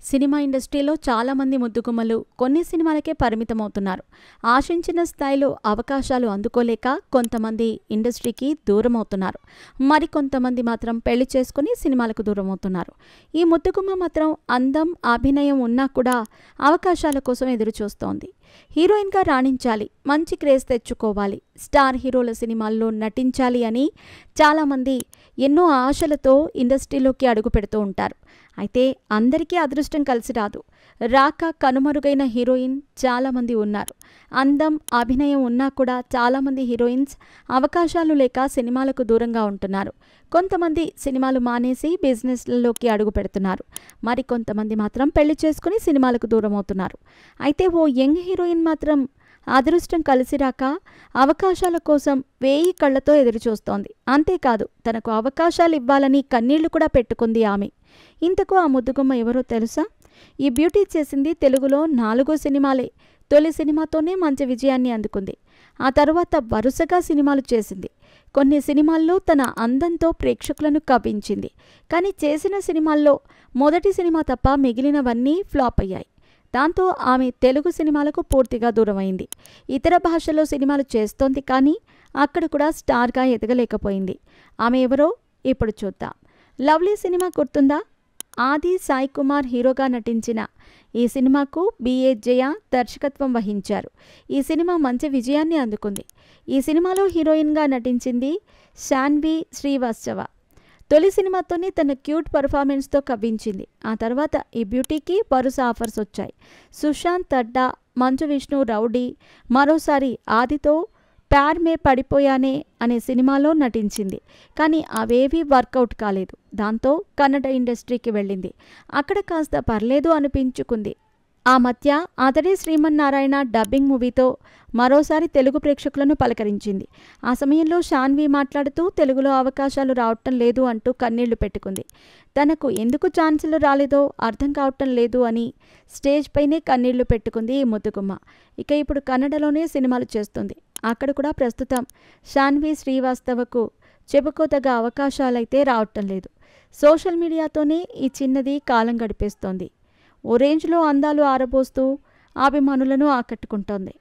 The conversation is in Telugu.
సినిమా ఇండస్ట్రీలో చాలామంది ముద్దుగుమ్మలు కొన్ని సినిమాలకే పరిమితమవుతున్నారు. ఆశించిన స్థాయిలో అవకాశాలు అందుకోలేక కొంతమంది ఇండస్ట్రీకి దూరమవుతున్నారు. మరికొంతమంది మాత్రం పెళ్లి చేసుకుని సినిమాలకు దూరమవుతున్నారు. ఈ ముద్దుగుమ్మ మాత్రం అందం, అభినయం ఉన్నా కూడా అవకాశాల కోసం ఎదురుచూస్తోంది. హీరోయిన్గా రాణించాలి, మంచి క్రేజ్ తెచ్చుకోవాలి, స్టార్ హీరోల సినిమాల్లో నటించాలి అని చాలామంది ఎన్నో ఆశలతో ఇండస్ట్రీలోకి అడుగు పెడుతూ ఉంటారు. అయితే అందరికీ అదృష్టం కలిసి రాదు. రాక కనుమరుగైన హీరోయిన్ చాలామంది ఉన్నారు. అందం, అభినయం ఉన్నా కూడా చాలామంది హీరోయిన్స్ అవకాశాలు లేక సినిమాలకు దూరంగా ఉంటున్నారు. కొంతమంది సినిమాలు మానేసి బిజినెస్లలోకి అడుగు పెడుతున్నారు. మరికొంతమంది మాత్రం పెళ్లి చేసుకుని సినిమాలకు దూరం అవుతున్నారు. అయితే ఓ యంగ్ హీరోయిన్ మాత్రం అదృష్టం కలిసి రాక అవకాశాల కోసం 1000 కళ్లతో ఎదురుచూస్తోంది. అంతేకాదు, తనకు అవకాశాలు ఇవ్వాలని కన్నీళ్లు కూడా పెట్టుకుంది ఆమె. ఇంతకు ఆ ముద్దుగుమ్మ ఎవరో తెలుసా? ఈ బ్యూటీ చేసింది తెలుగులో 4 సినిమాలే. తొలి సినిమాతోనే మంచి విజయాన్ని అందుకుంది. ఆ తరువాత వరుసగా సినిమాలు చేసింది. కొన్ని సినిమాల్లో తన అందంతో ప్రేక్షకులను కవ్వించింది. కానీ చేసిన సినిమాల్లో మొదటి సినిమా తప్ప మిగిలినవన్నీ ఫ్లాప్ అయ్యాయి. దాంతో ఆమె తెలుగు సినిమాలకు పూర్తిగా దూరమైంది. ఇతర భాషల్లో సినిమాలు చేస్తోంది, కానీ అక్కడ కూడా స్టార్గా ఎదగలేకపోయింది. ఆమె ఎవరో ఇప్పుడు చూద్దాం. లవ్లీ సినిమా గుర్తుందా? ఆది సాయి కుమార్ హీరోగా నటించిన ఈ సినిమాకు బిఏ జయ దర్శకత్వం వహించారు. ఈ సినిమా మంచి విజయాన్ని అందుకుంది. ఈ సినిమాలో హీరోయిన్గా నటించింది శాన్వి శ్రీవాస్తవ. తొలి సినిమాతోనే తన క్యూట్ పర్ఫార్మెన్స్తో కవ్వించింది. ఆ తర్వాత ఈ బ్యూటీకి వరుస ఆఫర్స్ వచ్చాయి. సుశాంత్ తడ్డా, మంచు విష్ణు రౌడీ, మరోసారి ఆదితో ప్యార్ మే పడిపోయానే అనే సినిమాలో నటించింది. కానీ అవేవీ వర్కౌట్ కాలేదు. దాంతో కన్నడ ఇండస్ట్రీకి వెళ్ళింది. అక్కడ కాస్త పర్లేదు అనిపించుకుంది. ఆ మధ్య అతడే శ్రీమన్నారాయణ డబ్బింగ్ మూవీతో మరోసారి తెలుగు ప్రేక్షకులను పలకరించింది. ఆ సమయంలో శాన్వి మాట్లాడుతూ తెలుగులో అవకాశాలు రావటం లేదు అంటూ కన్నీళ్లు పెట్టుకుంది. తనకు ఎందుకు ఛాన్సులు రాలేదో అర్థం కావటం లేదు అని స్టేజ్ పైనే కన్నీళ్లు పెట్టుకుంది ఈ ముద్దుగుమ్మ. ఇక ఇప్పుడు కన్నడలోనే సినిమాలు చేస్తుంది. అక్కడ కూడా ప్రస్తుతం శాన్వి శ్రీవాస్తవకు చెప్పుకోదగ్గ అవకాశాలైతే రావటం లేదు. సోషల్ మీడియాతోనే ఈ చిన్నది కాలం గడిపేస్తోంది. ఓ రేంజ్లో అందాలు ఆరబోస్తూ అభిమానులను ఆకట్టుకుంటోంది.